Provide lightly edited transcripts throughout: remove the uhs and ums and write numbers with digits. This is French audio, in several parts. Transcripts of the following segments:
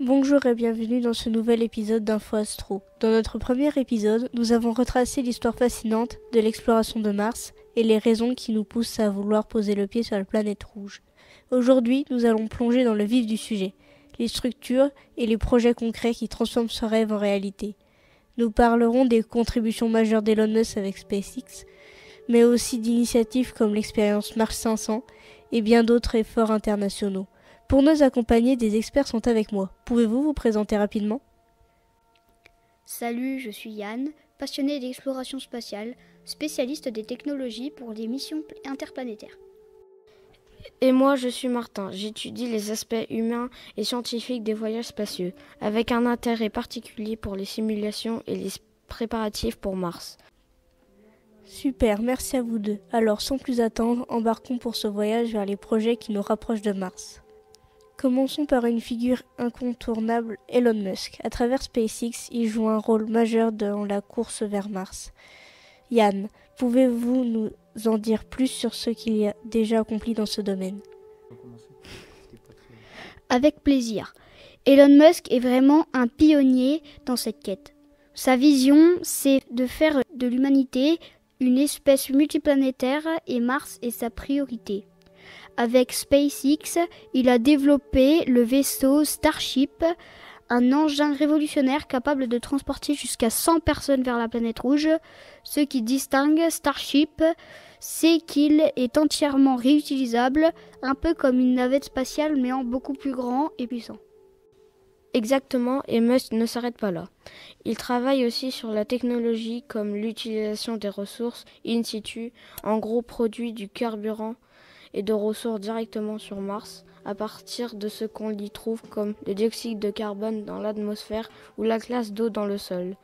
Bonjour et bienvenue dans ce nouvel épisode d'Info Astro. Dans notre premier épisode, nous avons retracé l'histoire fascinante de l'exploration de Mars et les raisons qui nous poussent à vouloir poser le pied sur la planète rouge. Aujourd'hui, nous allons plonger dans le vif du sujet, les structures et les projets concrets qui transforment ce rêve en réalité. Nous parlerons des contributions majeures d'Elon Musk avec SpaceX, mais aussi d'initiatives comme l'expérience Mars 500 et bien d'autres efforts internationaux. Pour nous accompagner, des experts sont avec moi. Pouvez-vous vous présenter rapidement ? Salut, je suis Yann, passionné d'exploration spatiale, spécialiste des technologies pour les missions interplanétaires. Et moi, je suis Martin. J'étudie les aspects humains et scientifiques des voyages spatiaux, avec un intérêt particulier pour les simulations et les préparatifs pour Mars. Super, merci à vous deux. Alors, sans plus attendre, embarquons pour ce voyage vers les projets qui nous rapprochent de Mars. Commençons par une figure incontournable, Elon Musk. À travers SpaceX, il joue un rôle majeur dans la course vers Mars. Yann, pouvez-vous nous en dire plus sur ce qu'il a déjà accompli dans ce domaine ? Avec plaisir. Elon Musk est vraiment un pionnier dans cette quête. Sa vision, c'est de faire de l'humanité une espèce multiplanétaire et Mars est sa priorité. Avec SpaceX, il a développé le vaisseau Starship, un engin révolutionnaire capable de transporter jusqu'à 100 personnes vers la planète rouge. Ce qui distingue Starship, c'est qu'il est entièrement réutilisable, un peu comme une navette spatiale mais en beaucoup plus grand et puissant. Exactement, et Musk ne s'arrête pas là. Il travaille aussi sur la technologie comme l'utilisation des ressources in situ, en gros produits du carburant et de ressources directement sur Mars, à partir de ce qu'on y trouve comme le dioxyde de carbone dans l'atmosphère ou la glace d'eau dans le sol.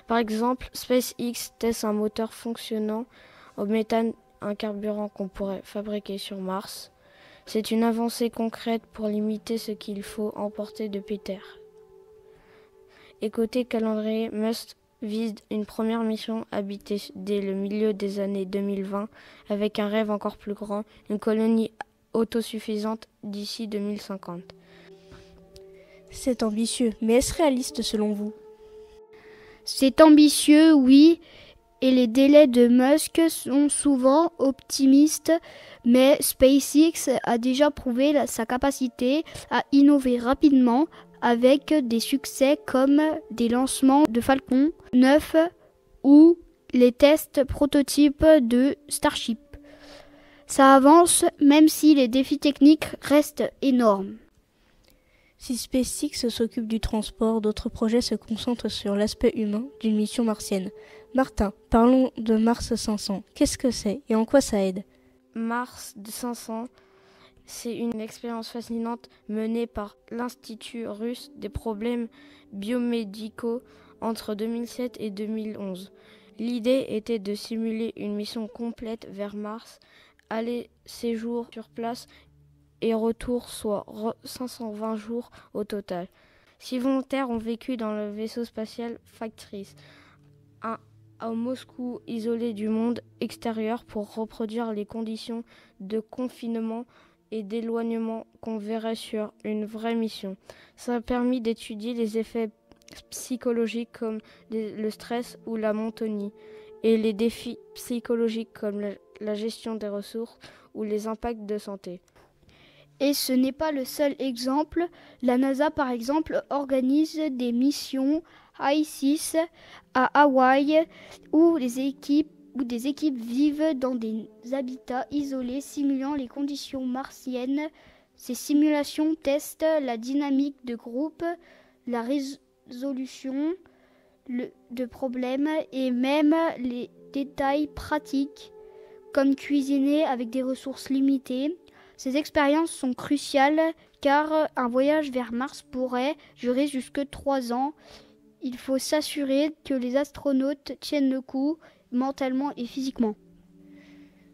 Par exemple, SpaceX teste un moteur fonctionnant au méthane, un carburant qu'on pourrait fabriquer sur Mars. C'est une avancée concrète pour limiter ce qu'il faut emporter depuis Terre. Et côté calendrier, Musk vise une première mission habitée dès le milieu des années 2020 avec un rêve encore plus grand, une colonie autosuffisante d'ici 2050. C'est ambitieux, mais est-ce réaliste selon vous ? C'est ambitieux, oui, et les délais de Musk sont souvent optimistes, mais SpaceX a déjà prouvé sa capacité à innover rapidement avec des succès comme des lancements de Falcon 9 ou les tests prototypes de Starship. Ça avance même si les défis techniques restent énormes. Si SpaceX s'occupe du transport, d'autres projets se concentrent sur l'aspect humain d'une mission martienne. Martin, parlons de Mars 500. Qu'est-ce que c'est et en quoi ça aide ? Mars 500, c'est une expérience fascinante menée par l'Institut russe des problèmes biomédicaux entre 2007 et 2011. L'idée était de simuler une mission complète vers Mars, aller, séjour sur place et retour, soit 520 jours au total. 6 volontaires ont vécu dans le vaisseau spatial Factrice, à Moscou, isolé du monde extérieur pour reproduire les conditions de confinement et d'éloignement qu'on verrait sur une vraie mission. Ça a permis d'étudier les effets psychologiques comme le stress ou la monotonie et les défis psychologiques comme la gestion des ressources ou les impacts de santé. Et ce n'est pas le seul exemple. La NASA, par exemple, organise des missions ISIS à Hawaï où des équipes vivent dans des habitats isolés simulant les conditions martiennes. Ces simulations testent la dynamique de groupe, la résolution de problèmes et même les détails pratiques comme cuisiner avec des ressources limitées. Ces expériences sont cruciales car un voyage vers Mars pourrait durer jusque 3 ans. Il faut s'assurer que les astronautes tiennent le coup mentalement et physiquement.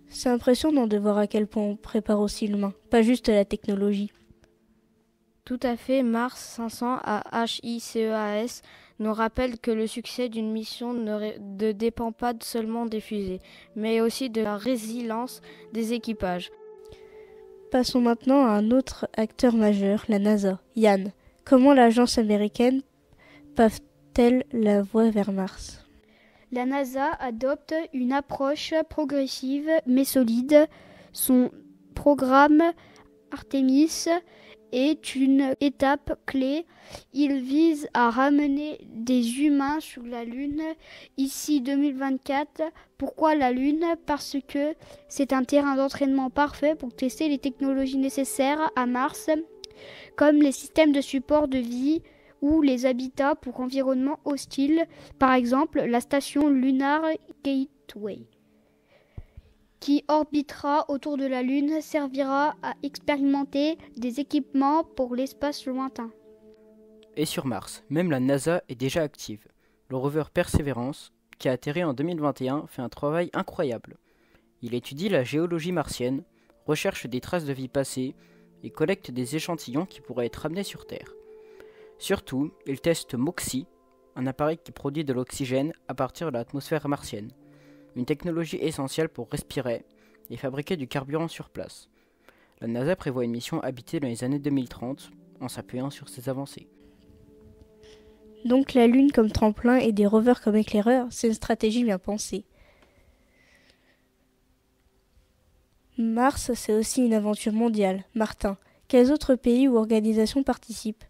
C'est impressionnant de voir à quel point on prépare aussi l'humain, pas juste la technologie. Tout à fait, Mars 500 à HICEAS nous rappelle que le succès d'une mission ne dépend pas seulement des fusées, mais aussi de la résilience des équipages. Passons maintenant à un autre acteur majeur, la NASA. Yann, Comment l'agence américaine pave-t-elle la voie vers Mars? La NASA adopte une approche progressive mais solide. Son programme Artemis est une étape clé. Il vise à ramener des humains sur la Lune ici 2024. Pourquoi la Lune? Parce que c'est un terrain d'entraînement parfait pour tester les technologies nécessaires à Mars, comme les systèmes de support de vie ou les habitats pour environnements hostiles, par exemple la station Lunar Gateway, qui orbitera autour de la Lune, servira à expérimenter des équipements pour l'espace lointain. Et sur Mars, même la NASA est déjà active. Le rover Perseverance, qui a atterri en 2021, fait un travail incroyable. Il étudie la géologie martienne, recherche des traces de vie passée et collecte des échantillons qui pourraient être amenés sur Terre. Surtout, il teste MOXIE, un appareil qui produit de l'oxygène à partir de l'atmosphère martienne, une technologie essentielle pour respirer et fabriquer du carburant sur place. La NASA prévoit une mission habitée dans les années 2030 en s'appuyant sur ces avancées. Donc la Lune comme tremplin et des rovers comme éclaireurs, c'est une stratégie bien pensée. Mars, c'est aussi une aventure mondiale. Martin, quels autres pays ou organisations participent?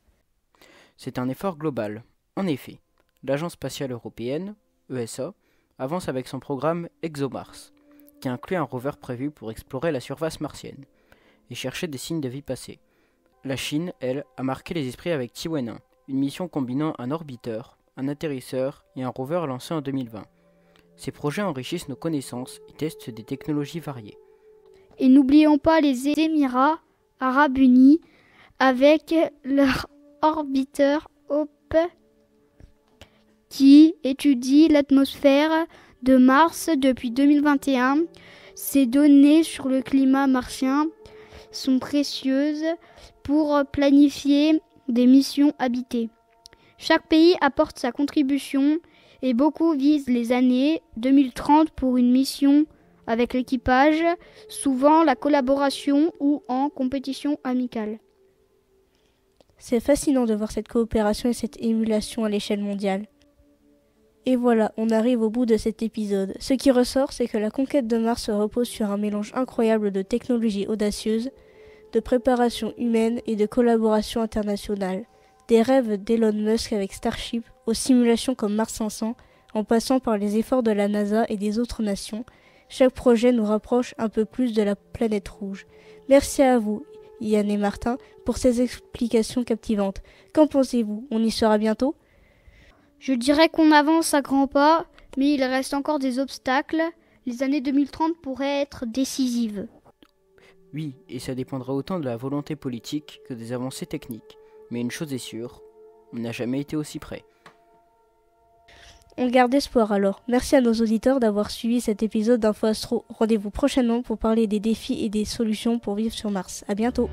C'est un effort global. En effet, l'Agence spatiale européenne, ESA, avance avec son programme ExoMars, qui inclut un rover prévu pour explorer la surface martienne et chercher des signes de vie passée. La Chine, elle, a marqué les esprits avec Tiwen-1, une mission combinant un orbiteur, un atterrisseur et un rover lancé en 2020. Ces projets enrichissent nos connaissances et testent des technologies variées. Et n'oublions pas les Émirats arabes unis avec leur orbiteur Hope qui étudie l'atmosphère de Mars depuis 2021. Ces données sur le climat martien sont précieuses pour planifier des missions habitées. Chaque pays apporte sa contribution et beaucoup visent les années 2030 pour une mission avec l'équipage, souvent la collaboration ou en compétition amicale. C'est fascinant de voir cette coopération et cette émulation à l'échelle mondiale. Et voilà, on arrive au bout de cet épisode. Ce qui ressort, c'est que la conquête de Mars repose sur un mélange incroyable de technologies audacieuses, de préparation humaine et de collaboration internationale. Des rêves d'Elon Musk avec Starship, aux simulations comme Mars 500, en passant par les efforts de la NASA et des autres nations, chaque projet nous rapproche un peu plus de la planète rouge. Merci à vous, Yann et Martin, pour ces explications captivantes. Qu'en pensez-vous? On y sera bientôt? Je dirais qu'on avance à grands pas, mais il reste encore des obstacles. Les années 2030 pourraient être décisives. Oui, et ça dépendra autant de la volonté politique que des avancées techniques. Mais une chose est sûre, on n'a jamais été aussi près. On garde espoir alors. Merci à nos auditeurs d'avoir suivi cet épisode d'Info Astro. Rendez-vous prochainement pour parler des défis et des solutions pour vivre sur Mars. À bientôt.